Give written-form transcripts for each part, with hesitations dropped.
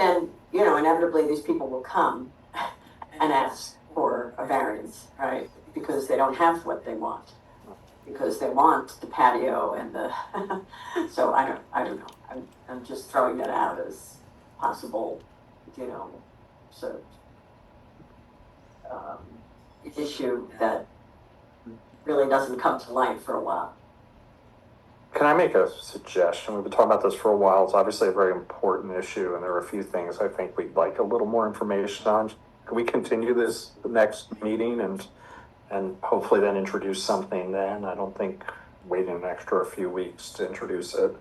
then, inevitably these people will come and ask for a variance, right? Because they don't have what they want. Because they want the patio and the, so I don't know. I'm just throwing that out as possible, sort of issue that really doesn't come to light for a while. Can I make a suggestion? We've been talking about this for a while. It's obviously a very important issue, and there are a few things I think we'd like a little more information on. Can we continue this the next meeting and hopefully then introduce something then? I don't think waiting an extra few weeks to introduce it.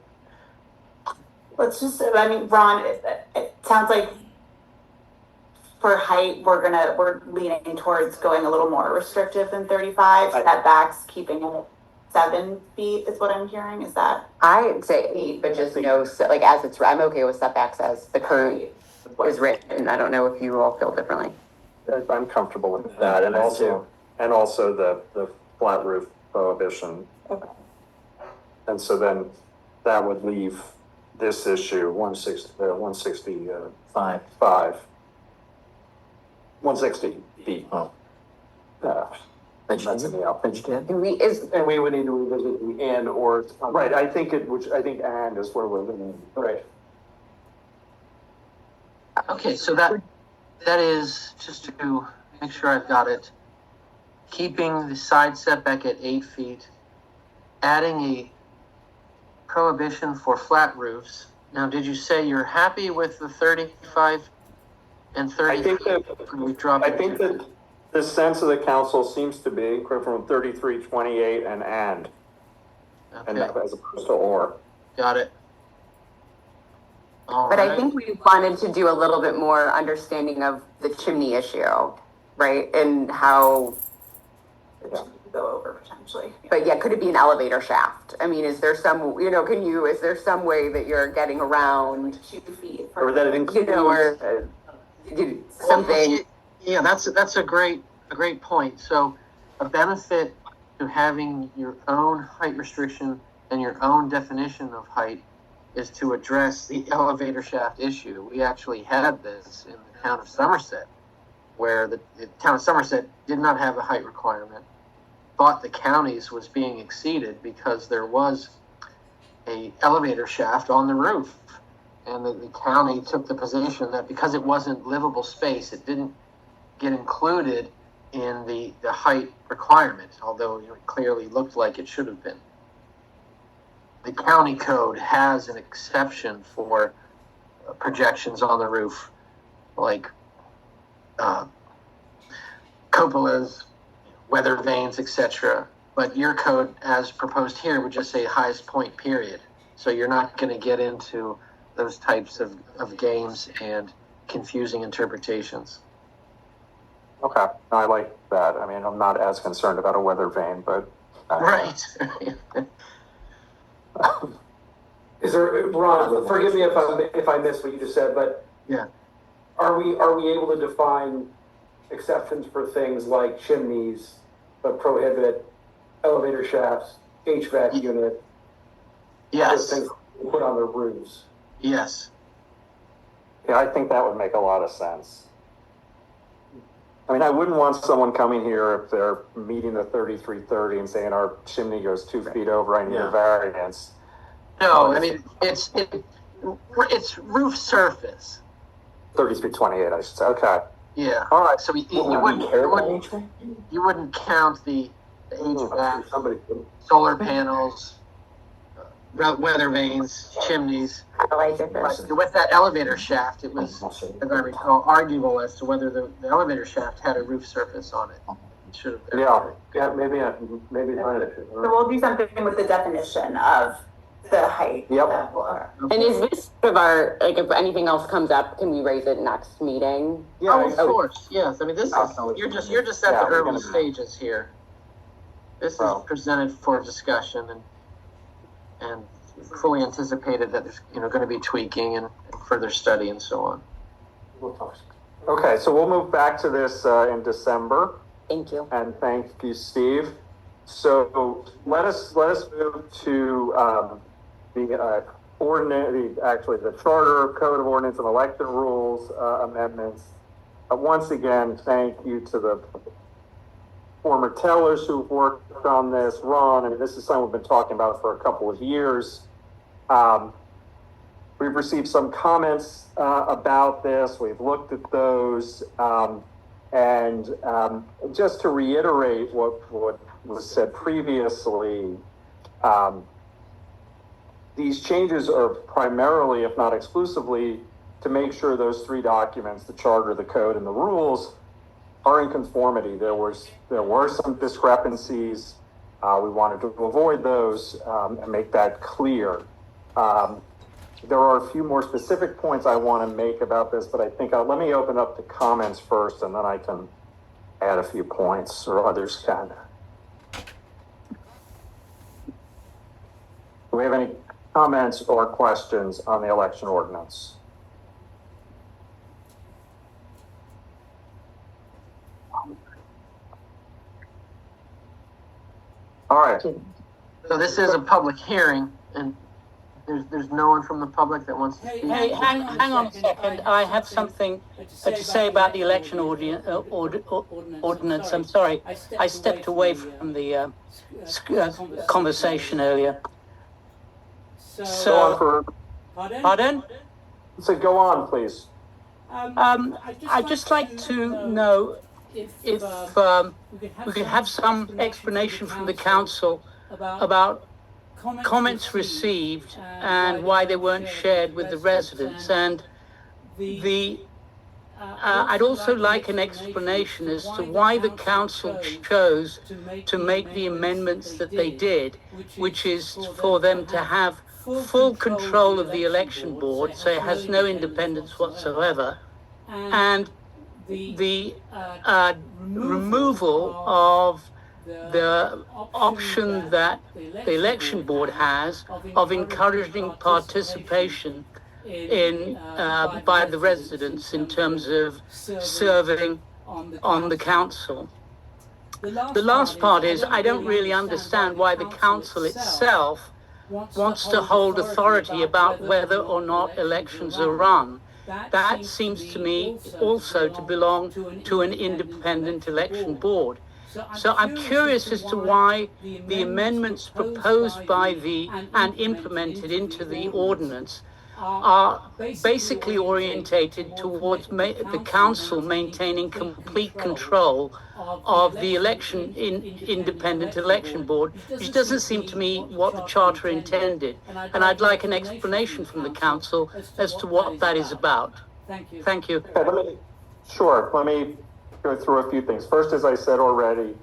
Ron, it sounds like for height, we're leaning towards going a little more restrictive than 35. Setbacks, keeping it 7 feet is what I'm hearing. Is that? I'd say 8, but just as it's, I'm okay with setbacks as the current is written. I don't know if you all feel differently. I'm comfortable with that, and also the flat roof prohibition. Okay. And so then that would leave this issue 165. 160 feet. Oh. That's in the out. And we would need to revisit the and or. Right, I think and is where we're living. Right. Okay, so that is, just to make sure I've got it, keeping the side setback at 8 feet, adding a prohibition for flat roofs. Now, did you say you're happy with the 35 and 30? I think that the sense of the council seems to be from 3328 and Okay. as opposed to or. Got it. All But right. I think we wanted to do a little bit more understanding of the chimney issue, right? And how, Go over potentially. but yeah, could it be an elevator shaft? I mean, is there some, is there some way that you're getting around, 2 feet. Or that it includes. or something? Yeah, that's a great point. So a benefit to having your own height restriction and your own definition of height is to address the elevator shaft issue. We actually had this in the town of Somerset, where the town of Somerset did not have a height requirement, thought the county's was being exceeded because there was a elevator shaft on the roof. And the county took the position that because it wasn't livable space, it didn't get included in the height requirement, although it clearly looked like it should have been. The county code has an exception for projections on the roof, like cupolas, weather vanes, etc. But your code, as proposed here, would just say highest point, period. So you're not going to get into those types of games and confusing interpretations. Okay, I like that. I mean, I'm not as concerned about a weather vane, but. Right. Is there, Ron, forgive me if I missed what you just said, but. Yeah. Are we able to define exceptions for things like chimneys, but prohibit elevator shafts, HVAC unit? Yes. Things put on the roofs? Yes. Yeah, I think that would make a lot of sense. I mean, I wouldn't want someone coming here if they're meeting the 3330 and saying our chimney goes 2 feet over, I need a variance. No, I mean, it's roof surface. 3328, I should say. Okay. Yeah. All right. So you wouldn't count the HVAC, solar panels, weather vanes, chimneys. I like it. With that elevator shaft, it was, as I recall, arguable as to whether the elevator shaft had a roof surface on it. It should have been. Yeah, maybe not. So we'll do something with the definition of the height. Yep. And is this of our, if anything else comes up, can we raise it next meeting? Yeah, of course. Yes. I mean, this is, you're just at the early stages here. This is presented for discussion and fully anticipated that there's going to be tweaking and further study and so on. We'll talk. Okay, so we'll move back to this in December. Thank you. And thank you, Steve. So let us move to the actually the charter, code of ordinance and election rules amendments. Once again, thank you to the former tellers who've worked on this. Ron, and this is something we've been talking about for a couple of years. We've received some comments about this. We've looked at those. Just to reiterate what was said previously, these changes are primarily, if not exclusively, to make sure those three documents, the charter, the code, and the rules, are in conformity. There were some discrepancies. We wanted to avoid those and make that clear. There are a few more specific points I want to make about this, but I think let me open up the comments first, and then I can add a few points, or others can. Do we have any comments or questions on the election ordinance? All right. So this is a public hearing, and there's no one from the public that wants to speak. Hey, hang on a second. I have something to say about the election ordinance. I'm sorry. I stepped away from the conversation earlier. Go on for. Pardon? So go on, please. I'd just like to know if we could have some explanation from the council about comments received and why they weren't shared with the residents. And I'd also like an explanation as to why the council chose to make the amendments that they did, which is for them to have full control of the election board, so it has no independence whatsoever, and the removal of the option that the election board has of encouraging participation in by the residents in terms of serving on the council. The last part is I don't really understand why the council itself wants to hold authority about whether or not elections are run. That seems to me also to belong to an independent election board. So I'm curious as to why the amendments proposed by and implemented into the ordinance are basically orientated towards the council maintaining complete control of the independent election board, which doesn't seem to me what the charter intended. And I'd like an explanation from the council as to what that is about. Thank you. Okay, let me go through a few things. First, as I said already,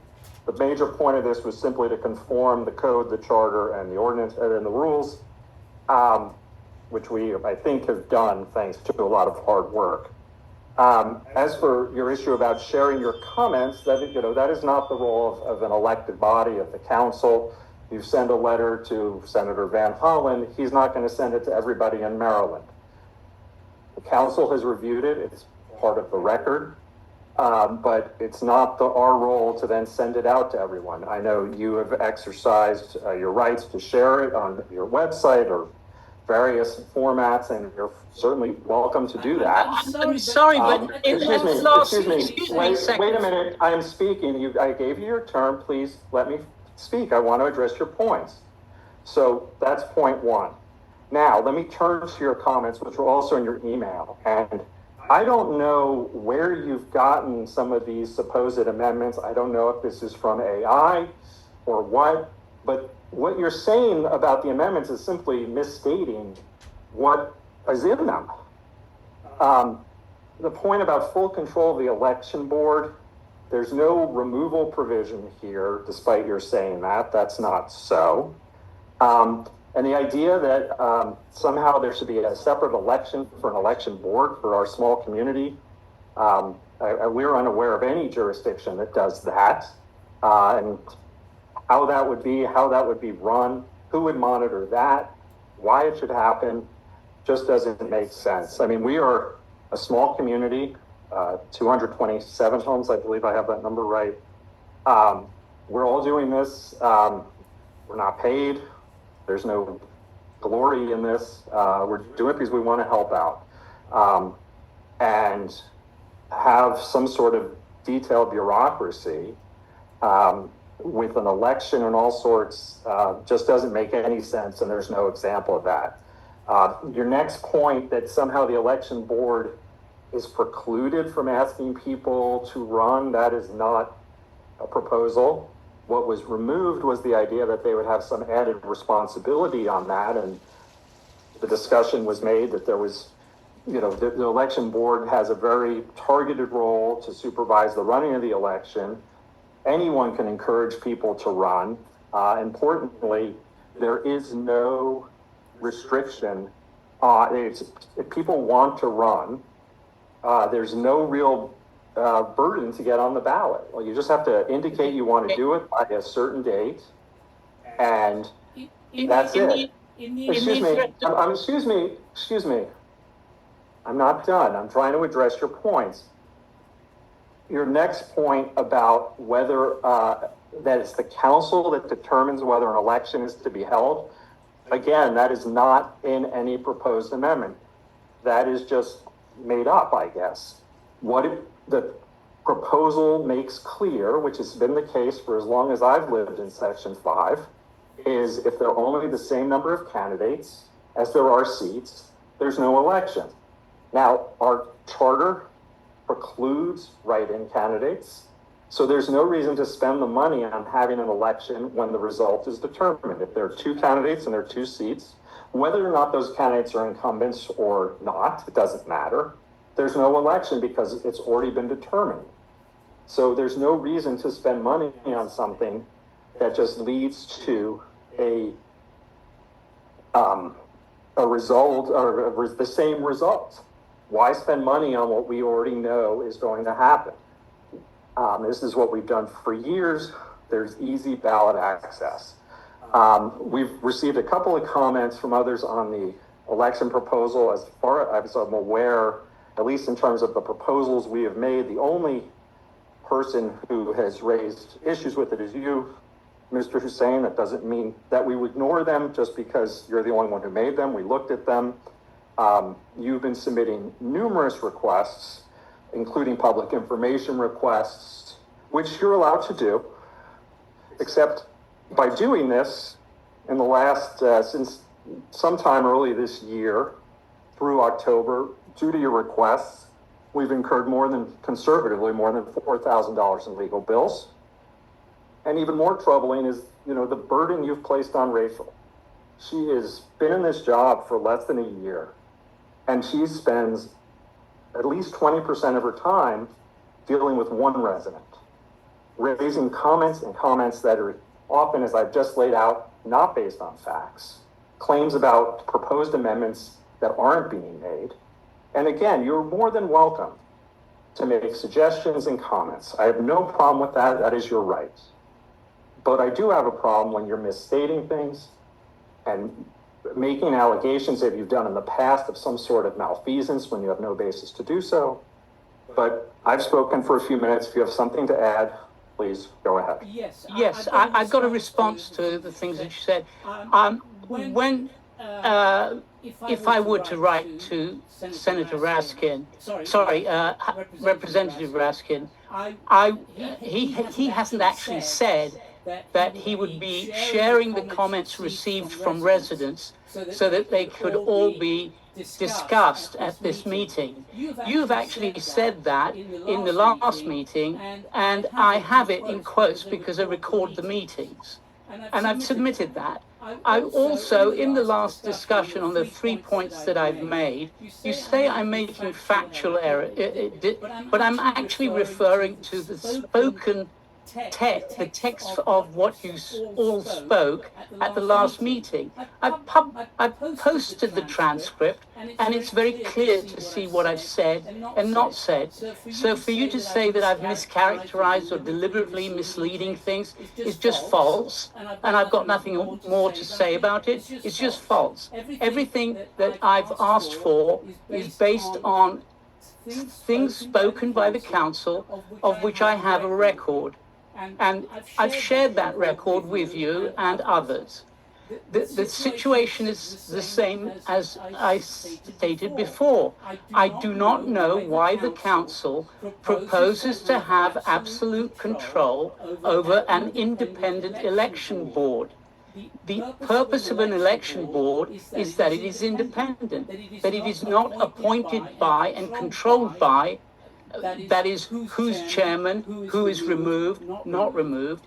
the major point of this was simply to conform the code, the charter, and the ordinance and the rules, which we, I think, have done thanks to a lot of hard work. As for your issue about sharing your comments, that is not the role of an elected body, of the council. You send a letter to Senator Van Hollen, he's not going to send it to everybody in Maryland. The council has reviewed it, it's part of the record, but it's not our role to then send it out to everyone. I know you have exercised your rights to share it on your website or various formats, and you're certainly welcome to do that. I'm sorry, but in the last... Excuse me. Wait a minute. I am speaking. I gave you your turn. Please let me speak. I want to address your points. So that's point one. Now, let me turn to your comments, which were also in your email. And I don't know where you've gotten some of these supposed amendments. I don't know if this is from AI or what, but what you're saying about the amendments is simply misstating what is in them. The point about full control of the election board, there's no removal provision here, despite your saying that. That's not so. And the idea that somehow there should be a separate election for an election board for our small community, we're unaware of any jurisdiction that does that. And how that would be run, who would monitor that, why it should happen, just doesn't make sense. I mean, we are a small community, 227 homes, I believe I have that number right. We're all doing this. We're not paid. There's no glory in this. We're doing it because we want to help out. And have some sort of detailed bureaucracy with an election and all sorts just doesn't make any sense, and there's no example of that. Your next point, that somehow the election board is precluded from asking people to run, that is not a proposal. What was removed was the idea that they would have some added responsibility on that, and the discussion was made that there was, you know, the election board has a very targeted role to supervise the running of the election. Anyone can encourage people to run. Importantly, there is no restriction. If people want to run, there's no real burden to get on the ballot. Well, you just have to indicate you want to do it by a certain date, and that's it. Excuse me. I'm not done. I'm trying to address your points. Your next point about whether that it's the council that determines whether an election is to be held. Again, that is not in any proposed amendment. That is just made up, I guess. What the proposal makes clear, which has been the case for as long as I've lived in Section 5, is if there are only the same number of candidates as there are seats, there's no election. Now, our charter precludes write-in candidates, so there's no reason to spend the money on having an election when the result is determined. If there are two candidates and there are two seats, whether or not those candidates are incumbents or not, it doesn't matter. There's no election because it's already been determined. So there's no reason to spend money on something that just leads to a result or the same result. Why spend money on what we already know is going to happen? This is what we've done for years. There's easy ballot access. We've received a couple of comments from others on the election proposal. As far as I'm aware, at least in terms of the proposals we have made, the only person who has raised issues with it is you, Mr. Hussein. That doesn't mean that we would ignore them just because you're the only one who made them. We looked at them. You've been submitting numerous requests, including public information requests, which you're allowed to do, except by doing this in the last, since sometime early this year through October, due to your requests, we've incurred conservatively more than $4,000 in legal bills. And even more troubling is, the burden you've placed on Rachel. She has been in this job for less than a year, and she spends at least 20% of her time dealing with one resident, raising comments that are often, as I've just laid out, not based on facts, claims about proposed amendments that aren't being made. And again, you're more than welcome to make suggestions and comments. I have no problem with that. That is your right. But I do have a problem when you're misstating things and making allegations that you've done in the past of some sort of malfeasance when you have no basis to do so. But I've spoken for a few minutes. If you have something to add, please go ahead. Yes, I've got a response to the things that you said. If I were to write to Senator Raskin, Representative Raskin, he hasn't actually said that he would be sharing the comments received from residents so that they could all be discussed at this meeting. You've actually said that in the last meeting, and I have it in quotes because I record the meetings, and I've submitted that. I also, in the last discussion on the 3 points that I've made, you say I'm making factual error, but I'm actually referring to the spoken text, the text of what you all spoke at the last meeting. I posted the transcript, and it's very clear to see what I've said and not said. So for you to say that I've mischaracterized or deliberately misleading things is just false, and I've got nothing more to say about it. It's just false. Everything that I've asked for is based on things spoken by the council, of which I have a record. And I've shared that record with you and others. the situation is the same as I stated before. I do not know why the council proposes to have absolute control over an independent election board. The purpose of an election board is that it is independent, that it is not appointed by and controlled by, that is, who's chairman, who is removed, not removed,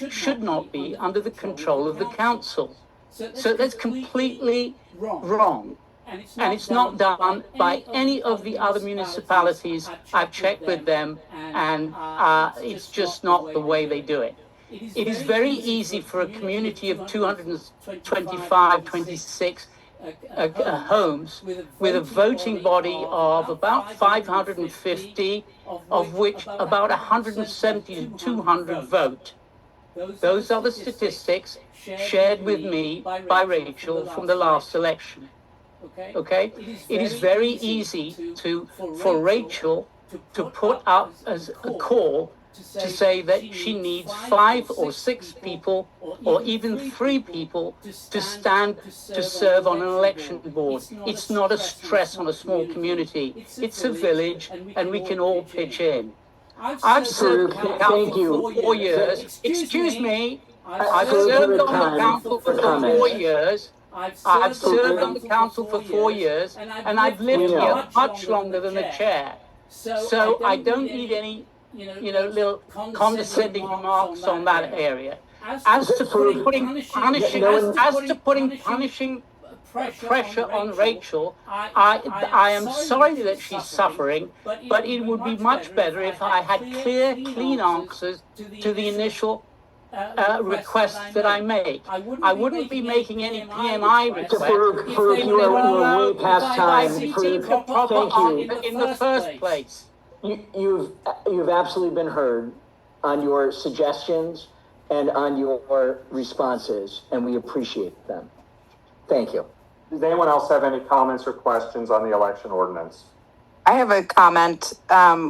should not be under the control of the council. So that's completely wrong. And it's not done by any of the other municipalities. I've checked with them, and it's just not the way they do it. It is very easy for a community of 225, 26 homes with a voting body of about 550, of which about 170 to 200 vote. Those are the statistics shared with me by Rachel from the last election. Okay? It is very easy for Rachel to put up as a call to say that she needs 5 or 6 people or even 3 people to stand to serve on an election board. It's not a stress on a small community. It's a village, and we can all pitch in. I've served on the council for 4 years. Excuse me. I've served on the council for 4 years. I've served on the council for 4 years, and I've lived here much longer than the chair. So I don't need any little condescending remarks on that area. As to putting punishing pressure on Rachel, I am sorry that she's suffering, but it would be much better if I had clean answers to the initial requests that I make. I wouldn't be making any PMI requests if they were way past time for proper answer in the first place. You've absolutely been heard on your suggestions and on your responses, and we appreciate them. Thank you. Does anyone else have any comments or questions on the election ordinance? I have a comment,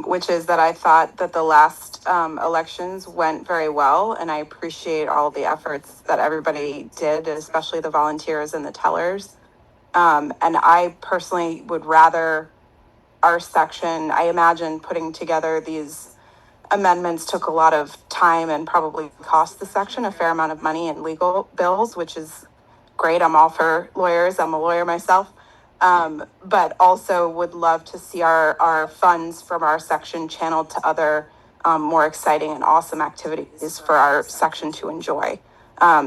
which is that I thought that the last elections went very well, and I appreciate all the efforts that everybody did, especially the volunteers and the tellers. And I personally would rather our section, I imagine putting together these amendments took a lot of time and probably cost the section a fair amount of money in legal bills, which is great. I'm all for lawyers. I'm a lawyer myself. But also would love to see our funds from our section channeled to other more exciting and awesome activities for our section to enjoy.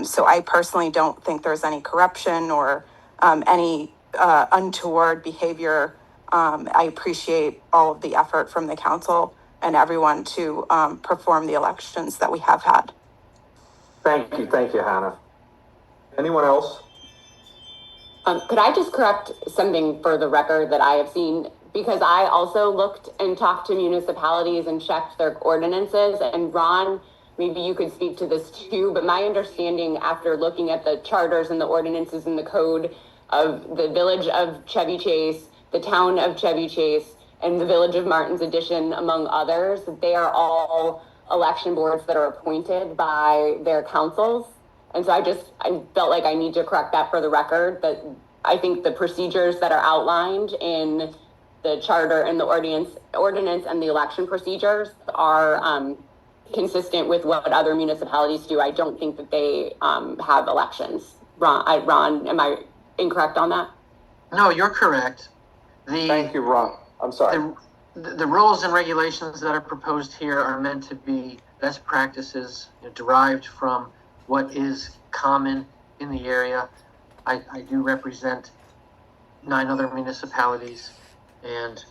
So I personally don't think there's any corruption or any untoward behavior. I appreciate all of the effort from the council and everyone to perform the elections that we have had. Thank you, Hannah. Anyone else? Could I just correct something for the record that I have seen? Because I also looked and talked to municipalities and checked their ordinances. And Ron, maybe you could speak to this too, but my understanding after looking at the charters and the ordinances and the code of the village of Chevy Chase, the town of Chevy Chase, and the village of Martin's Addition, among others, they are all election boards that are appointed by their councils. And so I felt like I need to correct that for the record, that I think the procedures that are outlined in the charter and the ordinance and the election procedures are consistent with what other municipalities do. I don't think that they have elections. Ron, am I incorrect on that? No, you're correct. Thank you, Ron. I'm sorry. The rules and regulations that are proposed here are meant to be best practices derived from what is common in the area. I do represent 9 other municipalities, and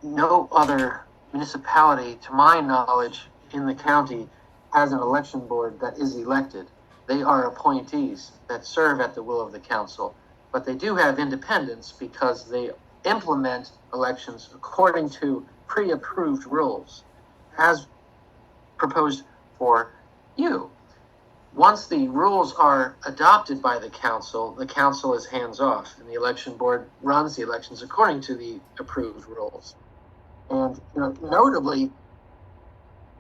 no other municipality, to my knowledge, in the county has an election board that is elected. They are appointees that serve at the will of the council, but they do have independence because they implement elections according to pre-approved rules as proposed for you. Once the rules are adopted by the council is hands-off, and the election board runs the elections according to the approved rules. And notably,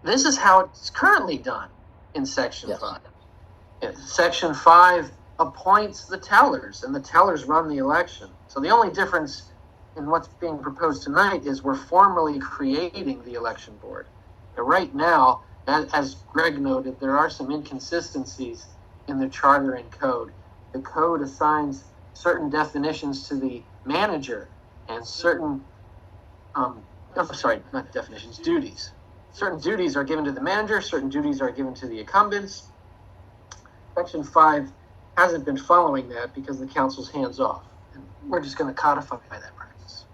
this is how it's currently done in Section 5. Section 5 appoints the tellers, and the tellers run the election. So the only difference in what's being proposed tonight is we're formally creating the election board. But right now, as Greg noted, there are some inconsistencies in the charter and code. The code assigns certain definitions to the manager and certain, not definitions, duties. Certain duties are given to the manager, certain duties are given to the incumbents. Section 5 hasn't been following that because the council's hands off. And we're just going to codify that practice.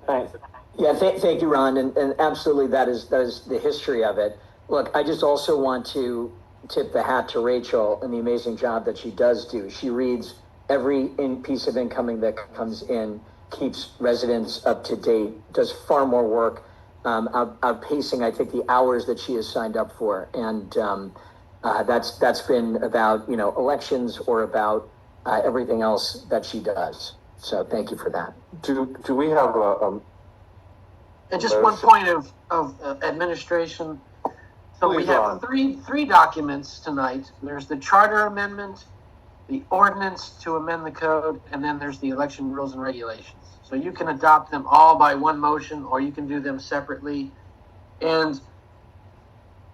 Thanks. Yeah, thank you, Ron, and absolutely that is the history of it. Look, I just also want to tip the hat to Rachel and the amazing job that she does do. She reads every piece of incoming that comes in, keeps residents up to date, does far more work, outpacing, I think, the hours that she has signed up for. And that's been about, elections or about everything else that she does. So thank you for that. Do we have And just one point of administration. So Please, we have Ron. three documents tonight. There's the charter amendment, the ordinance to amend the code, and then there's the election rules and regulations. So you can adopt them all by one motion, or you can do them separately. And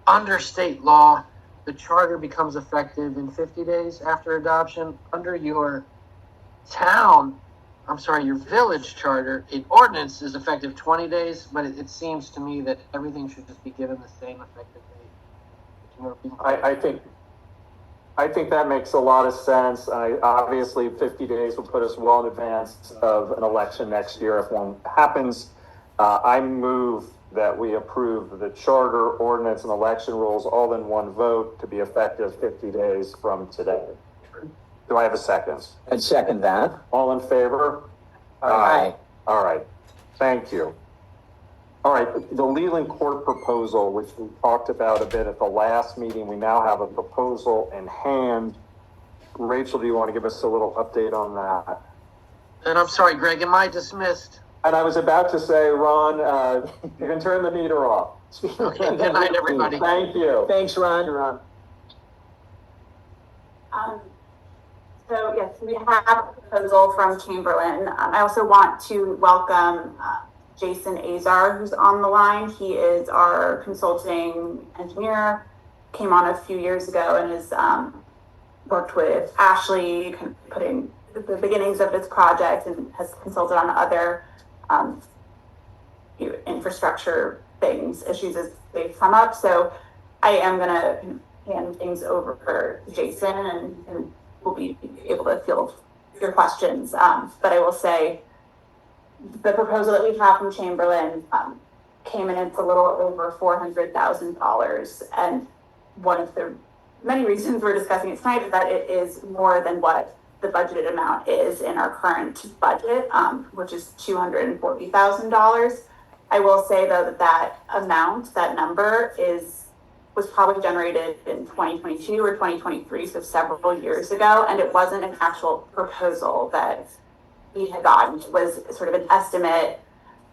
under state law, the charter becomes effective in 50 days after adoption. Under your your village charter, an ordinance is effective 20 days, but it seems to me that everything should just be given the same effective date. I think that makes a lot of sense. Obviously 50 days will put us well in advance of an election next year if one happens. I move that we approve the charter, ordinance, and election rules all in one vote to be effective 50 days from today. Do I have a second? I'd second that. All in favor? Aye. All right. Thank you. All right. The Leland Court proposal, which we talked about a bit at the last meeting, we now have a proposal in hand. Rachel, do you want to give us a little update on that? And I'm sorry, Greg, am I dismissed? And I was about to say, Ron, you can turn the meter off. Okay, good night, everybody. Thank you. Thanks, Ron. So yes, we have a proposal from Chamberlain. I also want to welcome Jason Azar, who's on the line. He is our consulting engineer, came on a few years ago and has worked with Ashley, kind of putting the beginnings of this project, and has consulted on other infrastructure issues as they've come up. So I am going to hand things over to Jason, and we'll be able to field your questions. But I will say the proposal that we have from Chamberlain came in, it's a little over $400,000. And one of the many reasons we're discussing it tonight is that it is more than what the budgeted amount is in our current budget, which is $240,000. I will say though that number was probably generated in 2022 or 2023, so several years ago, and it wasn't an actual proposal that we had gotten. It was sort of an estimate.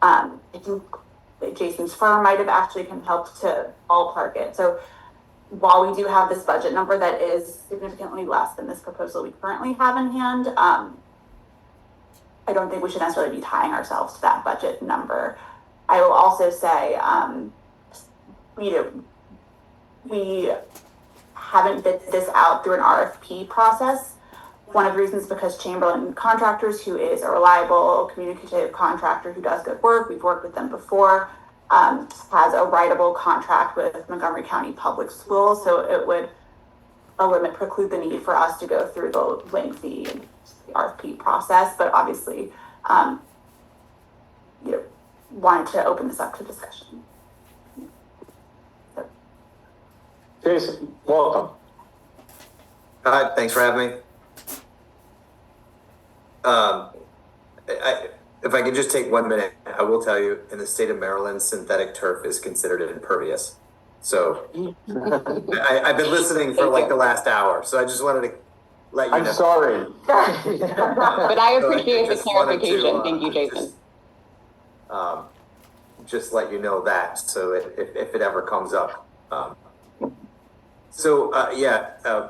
I think Jason's firm might have actually helped to ballpark it. So while we do have this budget number that is significantly less than this proposal we currently have in hand, I don't think we should necessarily be tying ourselves to that budget number. I will also say, we haven't bid this out through an RFP process. One of the reasons is because Chamberlain Contractors, who is a reliable, communicative contractor who does good work, we've worked with them before, has a writable contract with Montgomery County Public Schools, so it would preclude the need for us to go through the lengthy RFP process. But obviously, wanted to open this up to discussion. Jason, welcome. Hi, thanks for having me. If I could just take 1 minute, I will tell you, in the state of Maryland, synthetic turf is considered impervious. So I've been listening for like the last hour, so I just wanted to let you know. I'm sorry. But I appreciate the clarification. Thank you, Jason. Just let you know that, so if it ever comes up.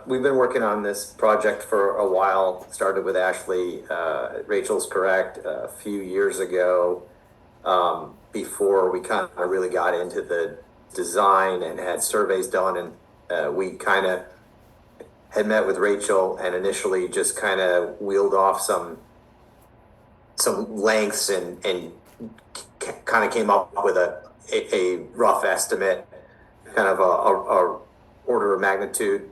We've been working on this project for a while. Started with Ashley. Rachel's correct. A few years ago, before we kind of really got into the design and had surveys done, and we kind of had met with Rachel and initially just kind of wheeled off some lengths and kind of came up with a rough estimate, kind of a order of magnitude,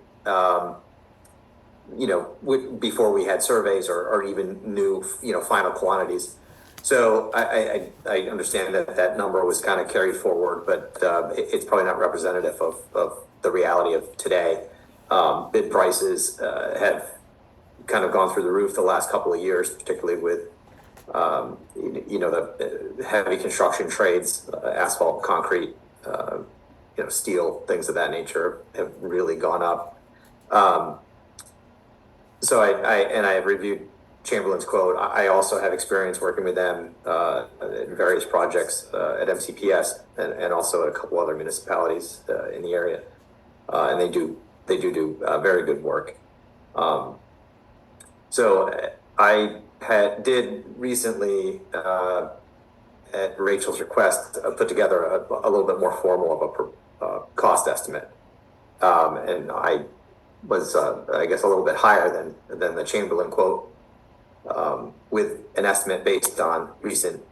before we had surveys or even knew, final quantities. So I understand that number was kind of carried forward, but it's probably not representative of the reality of today. Bid prices have kind of gone through the roof the last couple of years, particularly with the heavy construction trades, asphalt, concrete, steel, things of that nature have really gone up. So I have reviewed Chamberlain's quote. I also have experience working with them in various projects at MCPS and also at a couple other municipalities in the area, and they do very good work. So I did recently, at Rachel's request, put together a little bit more formal of a cost estimate, and I was, I guess, a little bit higher than the Chamberlain quote, with an estimate based on recent,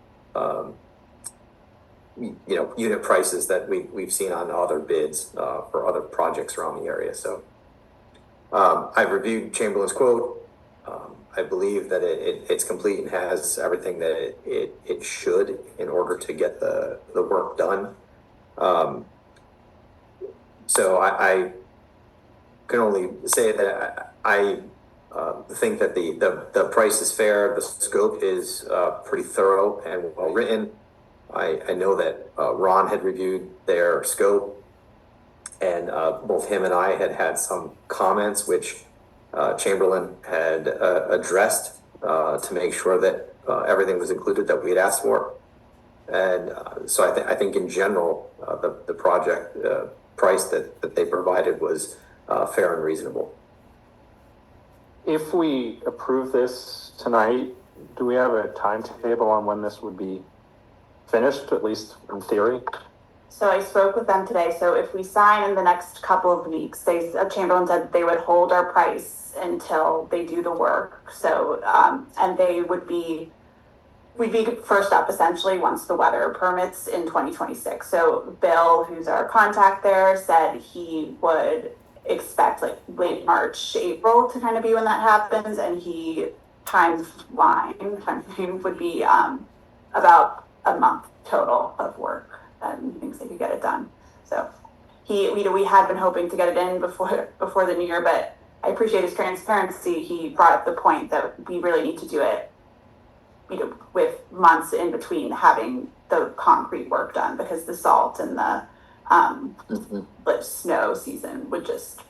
unit prices that we've seen on other bids for other projects around the area. So I've reviewed Chamberlain's quote. I believe that it's complete and has everything that it should in order to get the work done. So I can only say that I think that the price is fair. The scope is pretty thorough and well written. I know that Ron had reviewed their scope, and both him and I had some comments which Chamberlain had addressed to make sure that everything was included that we had asked for. And so I think in general, the project price that they provided was fair and reasonable. If we approve this tonight, do we have a timetable on when this would be finished, at least in theory? So I spoke with them today. So if we sign in the next couple of weeks, Chamberlain said they would hold our price until they do the work. So, and we'd be first up essentially once the weather permits in 2026. So Bill, who's our contact there, said he would expect like late March, April to kind of be when that happens. And timeline would be about a month total of work and he thinks they could get it done. So we had been hoping to get it in before the new year, but I appreciate his transparency. He brought up the point that we really need to do it, with months in between having the concrete work done because the salt and the snow season would just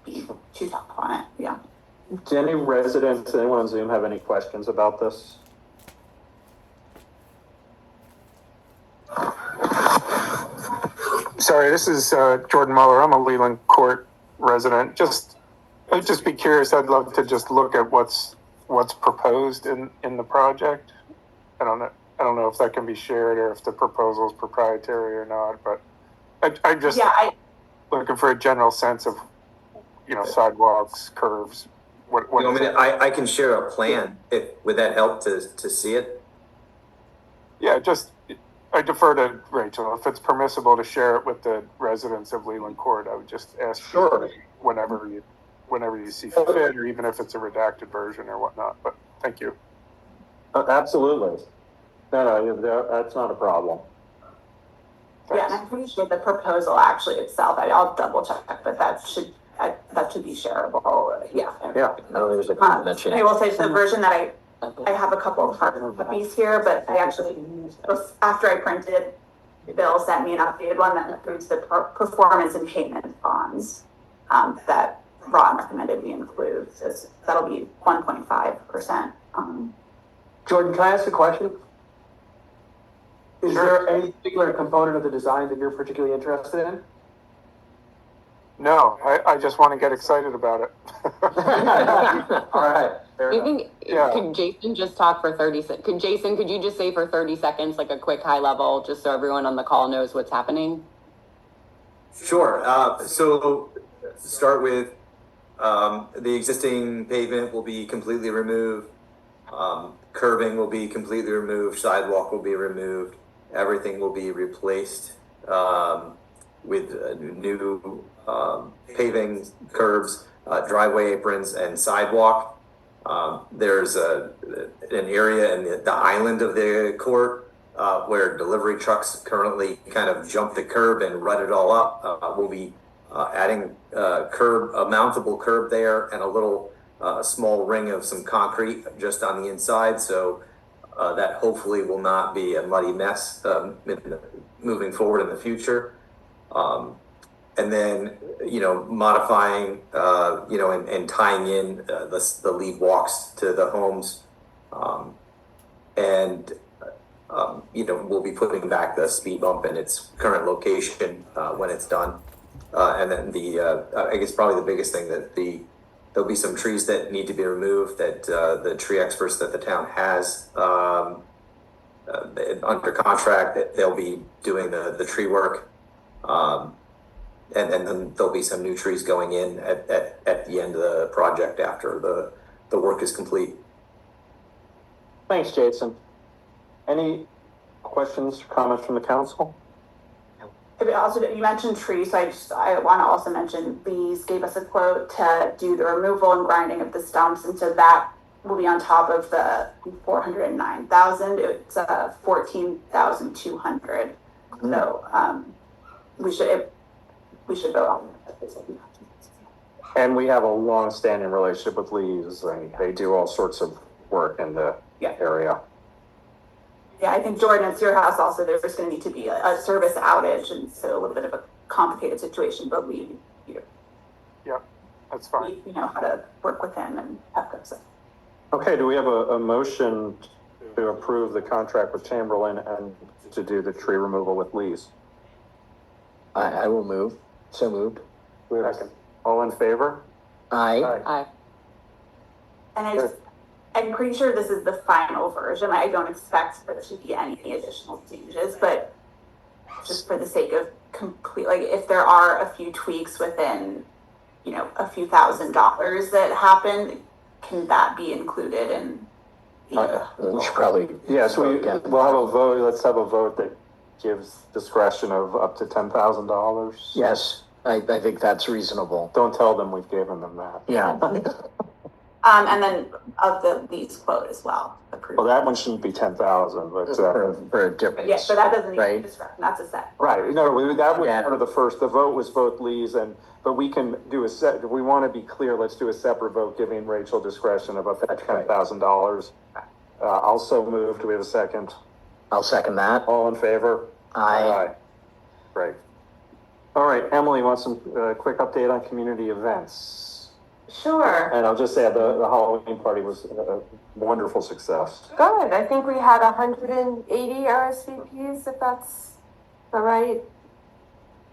be too tough on it. Yeah. Do any residents, anyone on Zoom have any questions about this? Sorry, this is Jordan Muller. I'm a Leland Court resident. I'd just be curious. I'd love to just look at what's proposed in the project. I don't know if that can be shared or if the proposal is proprietary or not. But I'm just looking for a general sense of sidewalks, curves. I can share a plan. Would that help to see it? Yeah, I defer to Rachel. If it's permissible to share it with the residents of Leland Court, I would just ask whenever you see fit, or even if it's a redacted version or whatnot. But thank you. Absolutely. No, that's not a problem. Thanks. Yeah, and I'm pretty sure the proposal actually itself, I'll double check, but that should be shareable. Yeah. Yeah. No, there's a mention. I will say the version that I have a couple of hard copies here, but I actually, after I printed, Bill sent me an updated one that includes the performance and payment bonds that Ron recommended we include. So that'll be 1.5%. Jordan, can I ask a question? Is there any particular component of the design that you're particularly interested in? No, I just want to get excited about it. All right. Fair You enough. think, Yeah. could Jason just talk for 30 seconds? Could you just say for 30 seconds, like a quick high level, just so everyone on the call knows what's happening? Sure. So start with the existing pavement will be completely removed. Curbing will be completely removed. Sidewalk will be removed. Everything will be replaced with new paving, curbs, driveway aprons, and sidewalk. There's an area in the island of the court where delivery trucks currently kind of jump the curb and rut it all up. We'll be adding a mountable curb there, and a little small ring of some concrete just on the inside, so that hopefully will not be a muddy mess moving forward in the future. And then, modifying, and tying in the lead walks to the homes. We'll be putting back the speed bump in its current location when it's done. And then I guess probably the biggest thing that there'll be some trees that need to be removed that the tree experts that the town has under contract, that they'll be doing the tree work. And then there'll be some new trees going in at the end of the project after the work is complete. Thanks, Jason. Any questions, comments from the council? Also, you mentioned trees, so I want to also mention Lee's gave us a quote to do the removal and grinding of the stumps, and so that will be on top of the 409,000. It's 14,200. So we should vote on it. And we have a long-standing relationship with Lee's, and they do all sorts of work in the area. Yeah, I think Jordan, it's your house also, there's going to need to be a service outage, and so a little bit of a complicated situation, but we That's fine. we know how to work with him and have good stuff. Okay, do we have a motion to approve the contract with Chamberlain and to do the tree removal with Lee's? I will move. So moved. Second. All in favor? Aye. And I'm pretty sure this is the final version. I don't expect there to be any additional changes, but just for the sake of complete, like if there are a few tweaks within, a few $1,000s that happen, can that be included in the? We should probably. Yes, we'll have a vote. Let's have a vote that gives discretion of up to $10,000. Yes, I think that's reasonable. Don't tell them we've given them that. Yeah. And then of the lease quote as well. Approved. Well, that one shouldn't be 10,000, but For a difference. Yeah, so that doesn't need right? discretion. That's a set. right. No, that was Yeah. part of the first. The vote was both Lee's, but we can do if we want to be clear, let's do a separate vote giving Rachel discretion of up to $10,000. Also moved. Do we have a second? I'll second that. All in favor? Aye. Great. All right, Emily wants some quick update on community events. Sure. And I'll just say the Halloween party was a wonderful success. Good. I think we had 180 RSVPs, if that's the right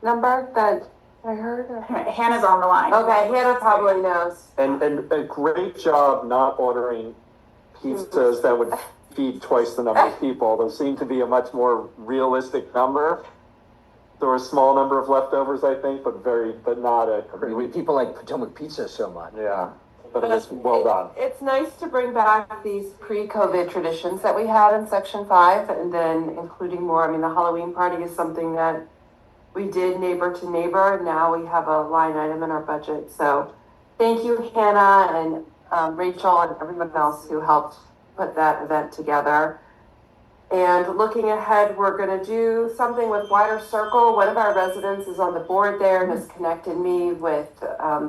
number that I heard. Hannah's on the line. Okay, Hannah probably knows. And a great job not ordering pizzas that would feed twice the number of people. There seemed to be a much more realistic number. There were a small number of leftovers, I think, but not a. People like Potomac pizza so much. Yeah, but it was well done. It's nice to bring back these pre-COVID traditions that we had in Section 5 and then including more. I mean, the Halloween party is something that we did neighbor to neighbor, and now we have a line item in our budget. So thank you, Hannah and Rachel and everyone else who helped put that event together. And looking ahead, we're going to do something with Wider Circle. One of our residents is on the board there and has connected me with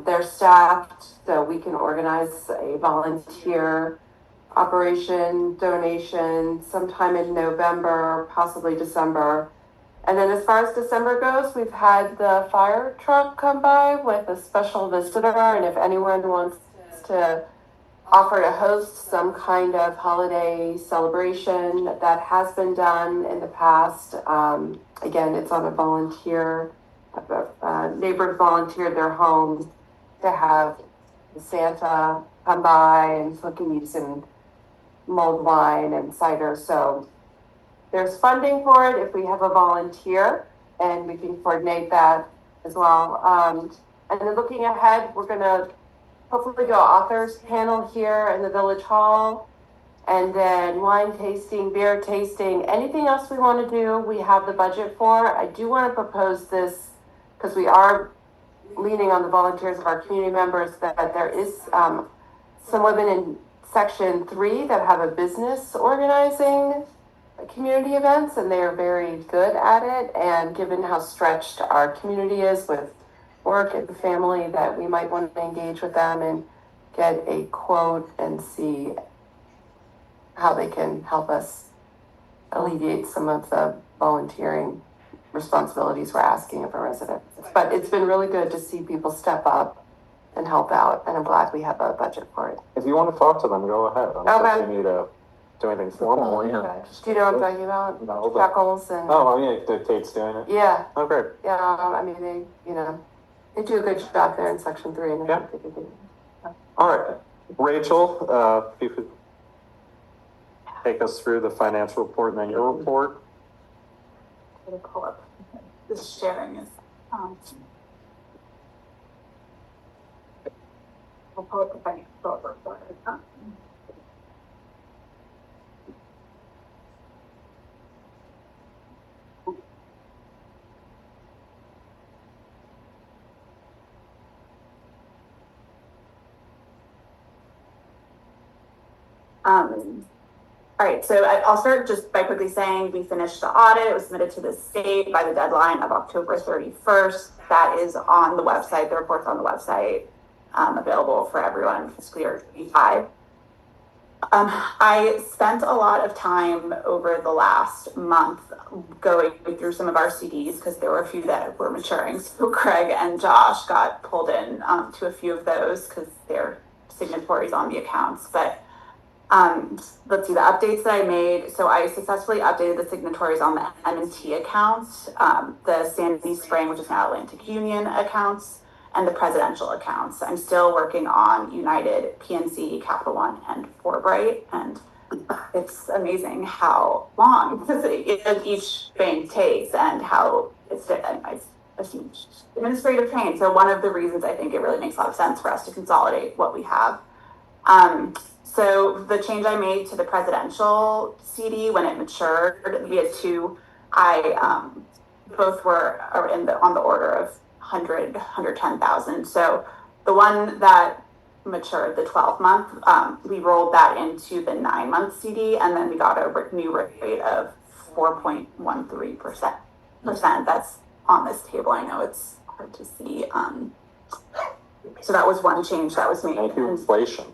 their staff so we can organize a volunteer operation donation sometime in November, possibly December. And then as far as December goes, we've had the fire truck come by with a special visitor. And if anyone wants to offer to host some kind of holiday celebration, that has been done in the past. Again, it's on a volunteer neighbors volunteered their homes to have Santa come by and cookies and mulled wine and cider. So there's funding for it if we have a volunteer, and we can coordinate that as well. And then looking ahead, we're gonna hopefully do an authors panel here in the Village Hall, and then wine tasting, beer tasting, anything else we want to do, we have the budget for. I do want to propose this because we are leaning on the volunteers of our community members, that there is some women in section 3 that have a business organizing community events, and they are very good at it. And given how stretched our community is with work and family, that we might want to engage with them and get a quote and see how they can help us alleviate some of the volunteering responsibilities we're asking of our residents. But it's been really good to see people step up and help out, and I'm glad we have a budget for it. If you want to talk to them, go ahead. I don't think you need to do anything formal. Yeah. Do you know what I'm talking about? No, but- Chuckles and, Oh, yeah, Kate's doing it. yeah, Oh, great. yeah, I mean, they do a good job there in section 3. And I Yeah. think they do. All right, Rachel, if you could take us through the financial report and then your report. I'm gonna pull up, this sharing is, I'll pull up the financial report. All right, so I'll start just by quickly saying we finished the audit. It was submitted to the state by the deadline of October 31st. That is on the website. The report's on the website, available for everyone, fiscal year 25. I spent a lot of time over the last month going through some of our CDs because there were a few that were maturing. So Craig and Josh got pulled in to a few of those because they're signatories on the accounts. But let's see the updates that I made. So I successfully updated the signatories on the M&T accounts, the Sandy Spring, which is now Atlantic Union accounts, and the presidential accounts. I'm still working on United, PNC, Capital One, and Forbright, and it's amazing how long each bank takes and how it's a huge administrative pain. So one of the reasons I think it really makes a lot of sense for us to consolidate what we have. So the change I made to the presidential CD when it matured, we had two. Both were on the order of 110,000. So the one that matured, the 12-month, we rolled that into the 9-month CD, and then we got a new rate of 4.13%. That's on this table. I know it's hard to see. So that was one change that was made. Thank you, inflation.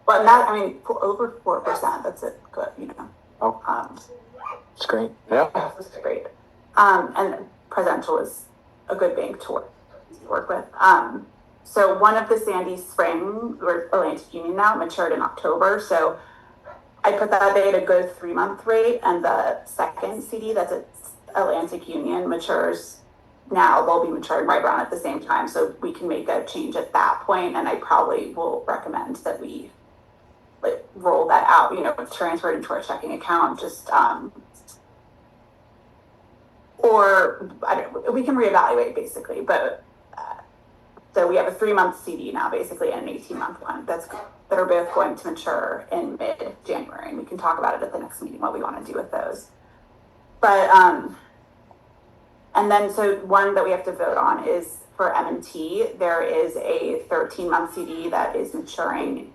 But that, I mean, over 4%, that's it, good, Oh. It's great. Yeah. That's great. And presidential is a good bank to work with. So one of the Sandy Spring, or Atlantic Union now, matured in October. So I put that at a good 3-month rate, and the second CD, that's at Atlantic Union, matures now. They'll be maturing right around at the same time. So we can make a change at that point, and I probably will recommend that we roll that out, transfer it into our checking account, just, or we can reevaluate basically, but, so we have a 3-month CD now basically and an 18-month one that are both going to mature in mid-January, and we can talk about it at the next meeting, what we want to do with those. But, and then, so one that we have to vote on is for M&T. There is a 13-month CD that is maturing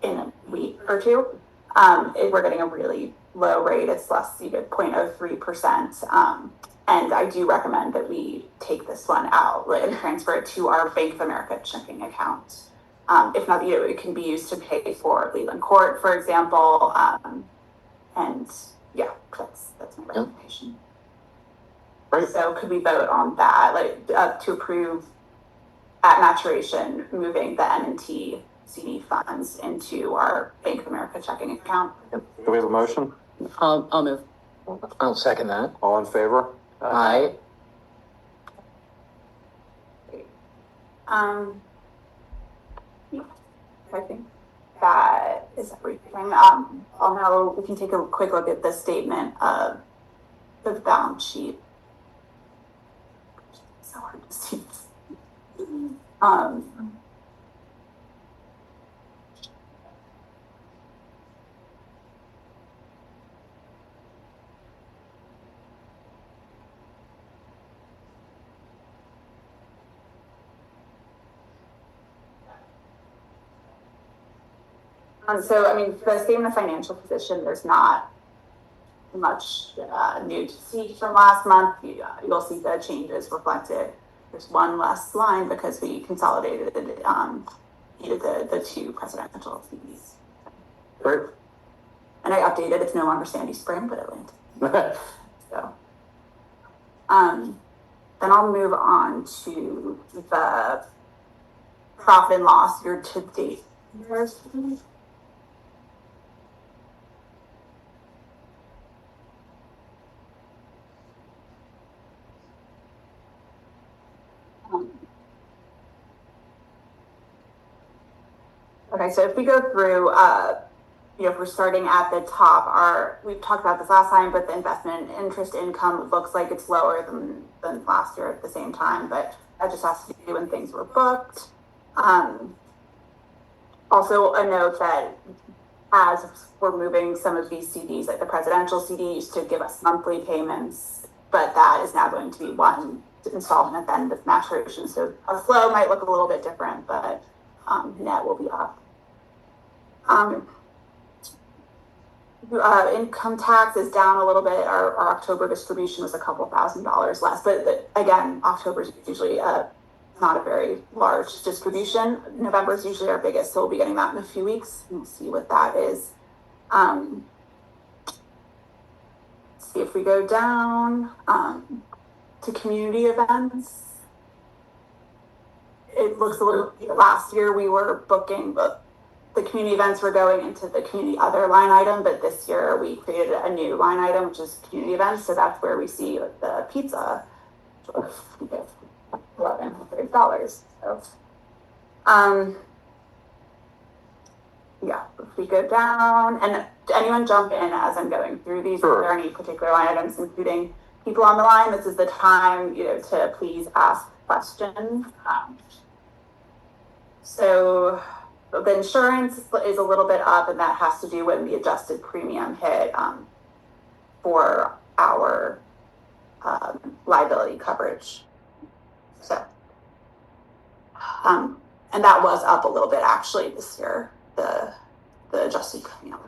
in a week or two. We're getting a really low rate. It's less seated, 0.03%. And I do recommend that we take this one out and transfer it to our Bank of America checking account. If not, it can be used to pay for Leland Court, for example. And yeah, that's my recommendation. Great. So could we vote on that, to approve at maturation, moving the M&T CD funds into our Bank of America checking account? Do we have a motion? I'll move. I'll second that. All in favor? Aye. Yeah, I think that is everything. I'll now, we can take a quick look at the statement of the balance sheet. So hard to see. So, I mean, the statement of financial position, there's not much new to see from last month. You'll see the changes reflected. There's one less line because we consolidated the two presidential fees. Great. And I updated, it's no longer Sandy Spring, but Atlanta. So, then I'll move on to the profit and loss year to date. Okay, so if we go through, if we're starting at the top, we've talked about this last time, but the investment interest income looks like it's lower than last year at the same time, but that just has to do when things were booked. Also a note that as we're moving some of these CDs, like the presidential CD used to give us monthly payments, but that is now going to be one installment at the end of maturation. So our flow might look a little bit different, but net will be up. Income tax is down a little bit. Our October distribution was a couple $1,000s less, but again, October is usually not a very large distribution. November is usually our biggest, so we'll be getting that in a few weeks. We'll see what that is. See if we go down to community events. It looks a little, last year we were booking, but the community events were going into the community other line item, but this year we created a new line item, which is community events. So that's where we see the pizza, $11 So, yeah, if we go down, and anyone jump in as I'm going through these, Sure. If there are any particular line items, including people on the line, this is the time, to please ask questions. So the insurance is a little bit up, and that has to do when the adjusted premium hit for our liability coverage. So, and that was up a little bit actually this year, the adjusted premium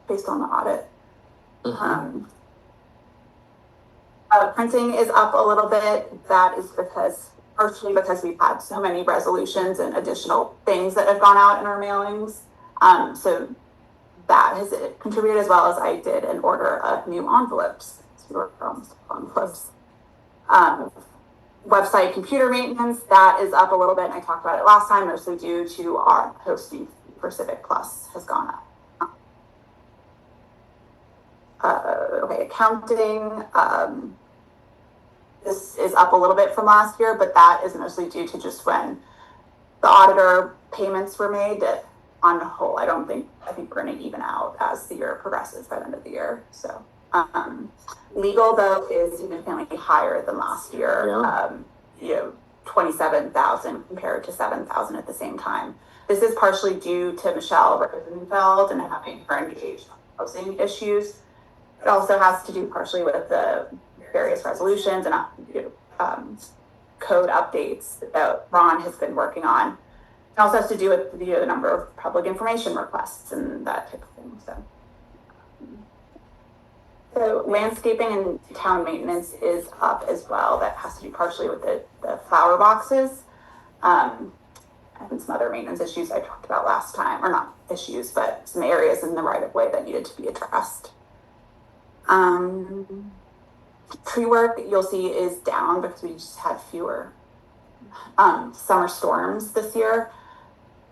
based on the audit. Printing is up a little bit. That is partially because we've had so many resolutions and additional things that have gone out in our mailings. So that has contributed, as well as I did an order of new envelopes. Website computer maintenance, that is up a little bit, and I talked about it last time, mostly due to our hosting for Civic Plus has gone up. Okay, accounting, this is up a little bit from last year, but that is mostly due to just when the auditor payments were made. On the whole, I think we're going to even out as the year progresses by the end of the year. So, legal though is significantly higher than last year. 27,000 compared to 7,000 at the same time. This is partially due to Michelle Rosenfeld and having her engaged on housing issues. It also has to do partially with the various resolutions and code updates that Ron has been working on. It also has to do with the number of public information requests and that type of thing. So landscaping and town maintenance is up as well. That has to do partially with the flower boxes. And some other maintenance issues I talked about last time, or not issues, but some areas in the right of way that needed to be addressed. Tree work, you'll see, is down because we just had fewer summer storms this year.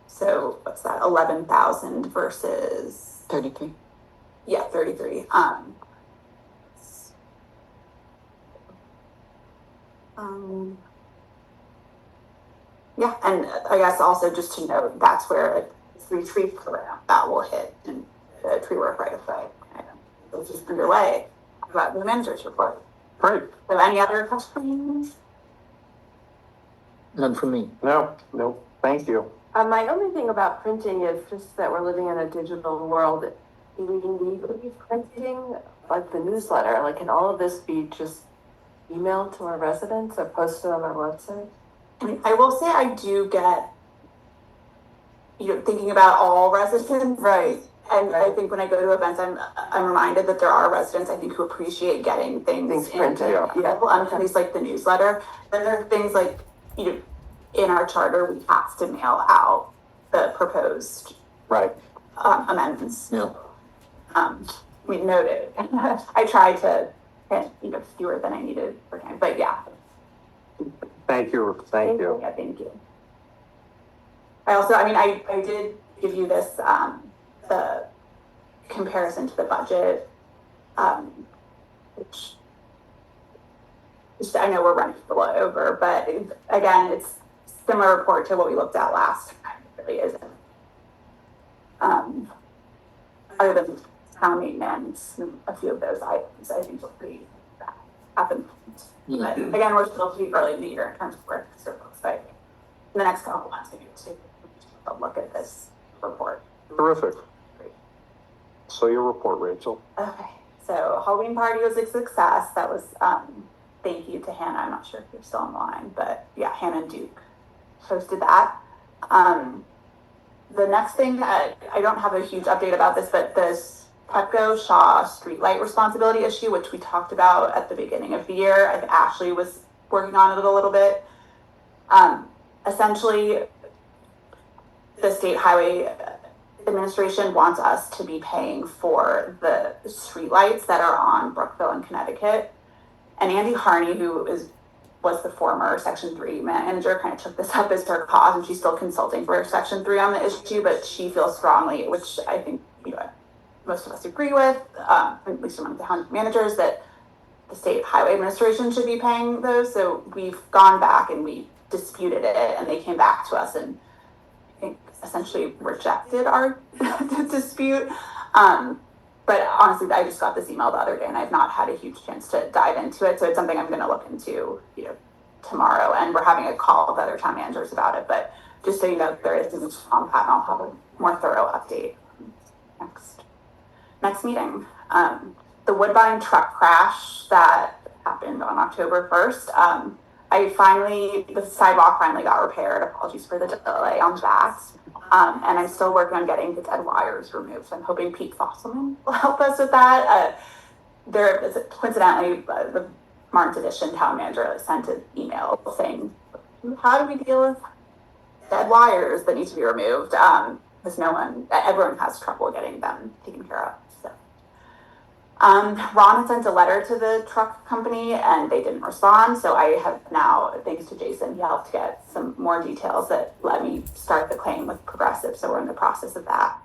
So what's that, 11,000 versus 33. Yeah, 33. Yeah, and I guess also just to note, that's where the retreat program that will hit and the tree work right away. Which is underway about the manager's report. Great. So any other questions? None from me. No, thank you. My only thing about printing is just that we're living in a digital world. Do we need to be printing like the newsletter? Like, can all of this be just emailed to our residents or posted on our website? I will say I do get, thinking about all residents. Right. And I think when I go to events, I'm reminded that there are residents, I think, who appreciate getting things Printed. Yeah. At least like the newsletter. Then there are things like, in our charter, we have to mail out the proposed Right. amendments. Yeah. We noted. I tried to, fewer than I needed for time, but yeah. Thank you. Thank you. Yeah, thank you. I also, I did give you this, the comparison to the budget, which I know we're running a little over, but again, it's similar report to what we looked at last time. It really isn't. Other than town maintenance and a few of those items, I think we're pretty happened. But again, we're still pretty early in the year in terms of where it looks like. In the next couple of months, maybe we'll take a look at this report. Terrific. So your report, Rachel. Okay, so Halloween party was a success. That was, thank you to Hannah. I'm not sure if you're still online, but yeah, Hannah and Duke hosted that. The next thing, I don't have a huge update about this, but this Pepco Shaw streetlight responsibility issue, which we talked about at the beginning of the year, I think Ashley was working on it a little bit. Essentially, the State Highway Administration wants us to be paying for the streetlights that are on Brookville and Connecticut. And Andy Harney, who was the former Section 3 manager, kind of took this up as her cause, and she's still consulting for Section 3 on the issue, but she feels strongly, which I think most of us agree with, at least among the town managers, that the State Highway Administration should be paying those. So we've gone back and we disputed it, and they came back to us and I think essentially rejected our dispute. But honestly, I just got this email the other day and I've not had a huge chance to dive into it. So it's something I'm going to look into, tomorrow. And we're having a call with other town managers about it. But just so you know, there is a strong pattern. I'll have a more thorough update next meeting. The Woodbine truck crash that happened on October 1st. The sidewalk finally got repaired. Apologies for the delay on that. And I'm still working on getting the dead wires removed. So I'm hoping Pete Fosselman will help us with that. Coincidentally, the Martin's Edition town manager sent an email saying, how do we deal with dead wires that need to be removed? Because everyone has trouble getting them taken care of. So. Ron had sent a letter to the truck company and they didn't respond. So I have now, thanks to Jason, he helped get some more details that let me start the claim with Progressive. So we're in the process of that.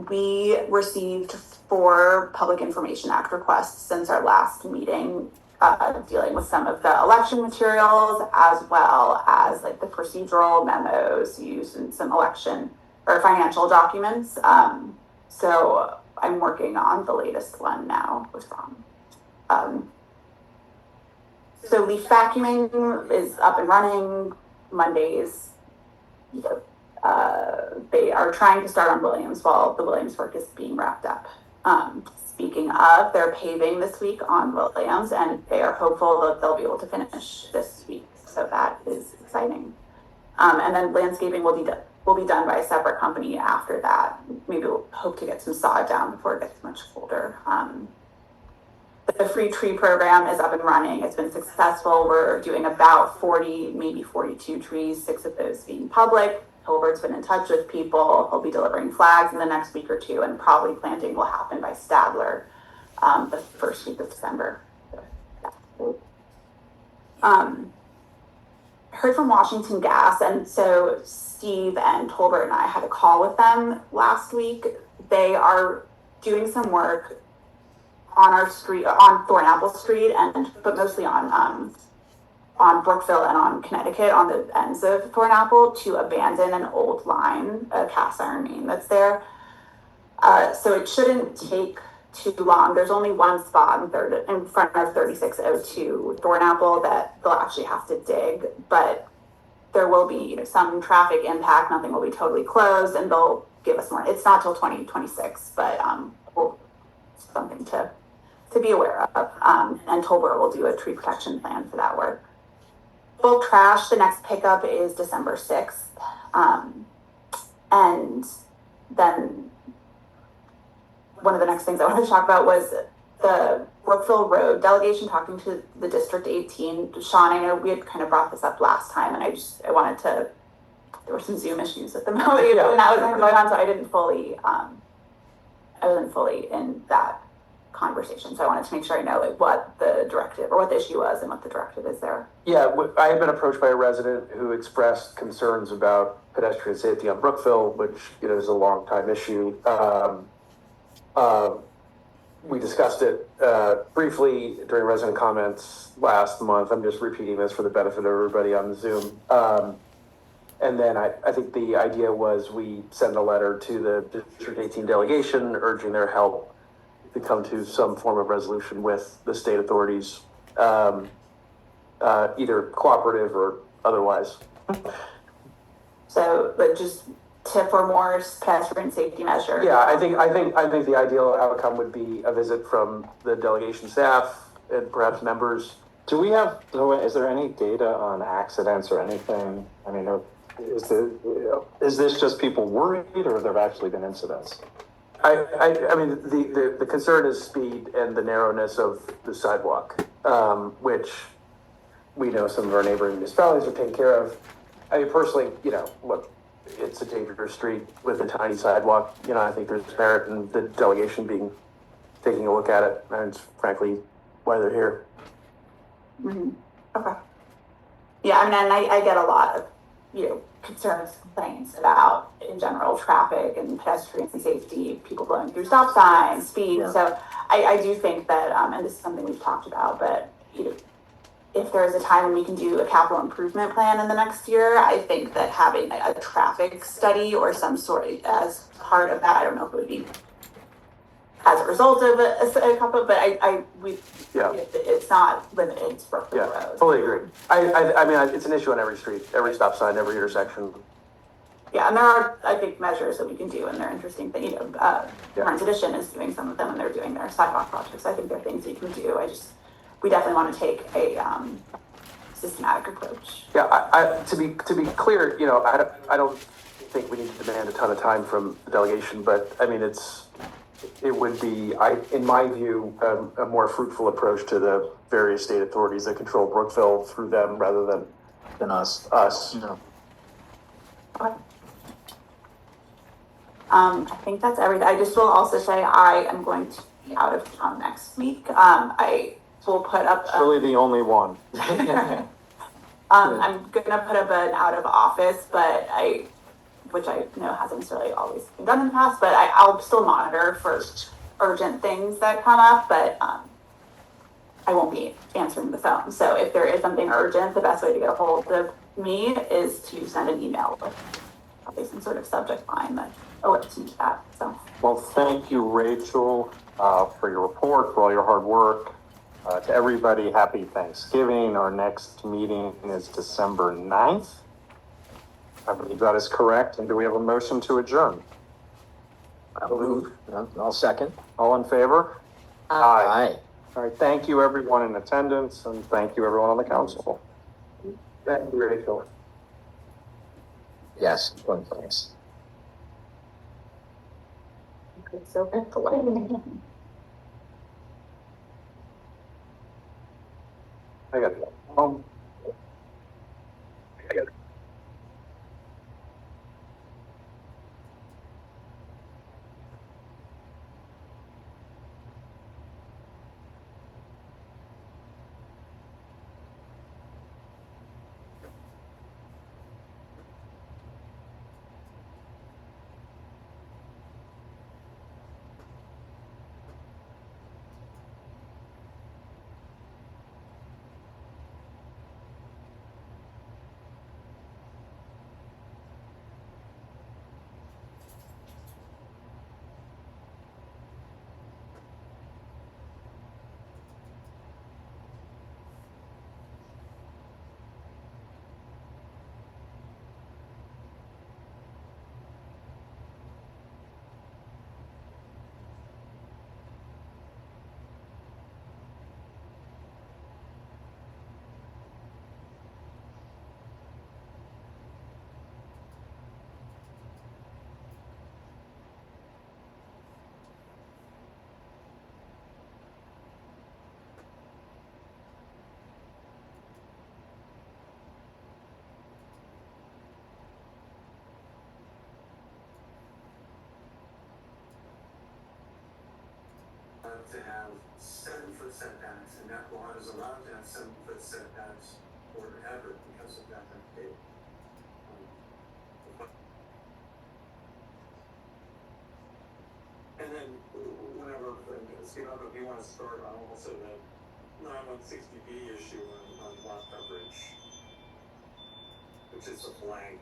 We received 4 Public Information Act requests since our last meeting, dealing with some of the election materials, as well as like the procedural memos used in some election or financial documents. So I'm working on the latest one now with Ron. So leaf vacuuming is up and running Mondays. They are trying to start on Williams while the Williams work is being wrapped up. Speaking of, they're paving this week on Williams, and they are hopeful that they'll be able to finish this week. So that is exciting. And then landscaping will be done by a separate company after that. Maybe we'll hope to get some sod down before it gets much colder. The free tree program is up and running. It's been successful. We're doing about 40, maybe 42 trees, 6 of those being public. Hilbert's been in touch with people. He'll be delivering flags in the next week or 2, and probably planting will happen by Stadler the first week of December. Heard from Washington Gas, and so Steve and Tolbert and I had a call with them last week. They are doing some work on our street, on Thornapple Street, but mostly on on Brookville and on Connecticut, on the ends of Thornapple, to abandon an old line, a cast iron main that's there. So it shouldn't take too long. There's only one spot in front of 3602 Thornapple that they'll actually have to dig, but there will be some traffic impact. Nothing will be totally closed, and they'll give us more. It's not till 2026, but something to be aware of. And Tolbert will do a tree protection plan for that work. Bulk trash, the next pickup is December 6th. And then one of the next things I wanted to talk about was the Brookville Road delegation talking to the District 18. Sean, I know we had kind of brought this up last time, and I wanted to, there were some Zoom issues at the moment when that was going on, so I wasn't fully in that conversation. So I wanted to make sure I know what the directive or what the issue was and what the directive is there. Yeah, I have been approached by a resident who expressed concerns about pedestrian safety on Brookville, which is a long time issue. We discussed it briefly during resident comments last month. I'm just repeating this for the benefit of everybody on the Zoom. And then I think the idea was we send a letter to the District 18 delegation urging their help to come to some form of resolution with the state authorities, either cooperative or otherwise. So, but just tip for more pedestrian safety measures. Yeah, I think the ideal outcome would be a visit from the delegation staff and perhaps members. Is there any data on accidents or anything? I mean, is this just people worried, or have there actually been incidents? I mean, the concern is speed and the narrowness of the sidewalk, which we know some of our neighboring municipalities are taking care of. I mean, personally, look, it's a dangerous street with a tiny sidewalk. I think there's merit in the delegation taking a look at it, and it's frankly why they're here. Mm-hmm. Okay. Yeah, I mean, and I get a lot of, concerns, complaints about, in general, traffic and pedestrian safety, people going through stop signs, speed. Yeah. So I do think that, and this is something we've talked about, but, if there is a time when we can do a capital improvement plan in the next year, I think that having a traffic study or some sort as part of that, I don't know if it would be as a result of a couple, but it's not limited to Brookville Road. Yeah, fully agree. I mean, it's an issue on every street, every stop sign, every intersection. Yeah, and there are, I think, measures that we can do, and they're interesting. That Burns Edition is doing some of them, and they're doing their sidewalk projects. I think there are things we can do. We definitely want to take a systematic approach. Yeah, to be clear, I don't think we need to demand a ton of time from the delegation, but I mean, it would be, in my view, a more fruitful approach to the various state authorities that control Brookville through them rather than us. Okay. I think that's everything. I just will also say I am going to be out of town next week. I will put up. Really, the only one. I'm gonna put up an out of office, which I know hasn't necessarily always been done in the past, but I'll still monitor for urgent things that come up, but I won't be answering the phone. So if there is something urgent, the best way to get a hold of me is to send an email with probably some sort of subject line that alerts me to that. So. Well, thank you, Rachel, for your report, for all your hard work. To everybody, happy Thanksgiving. Our next meeting is December 9th. I believe that is correct. And do we have a motion to adjourn? I'll move. I'll second. All in favor? Aye. All right. Thank you, everyone in attendance, and thank you, everyone on the council. Thank you, Rachel. Yes, one thanks. Okay, so I got it. to have 7-foot setbacks, and that lot is allowed to have 7-foot setbacks forever because of that date. And then whenever, Steve, I don't know if you want to start on also the 9160B issue on lot coverage, which is a blank.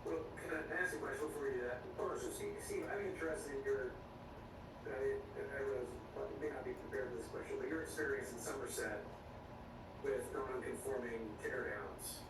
Well, can I ask a question before you do that? Or so Steve, I'm interested in your, I realize you may not be prepared for this question, but your experience in Somerset with non-conforming teardowns.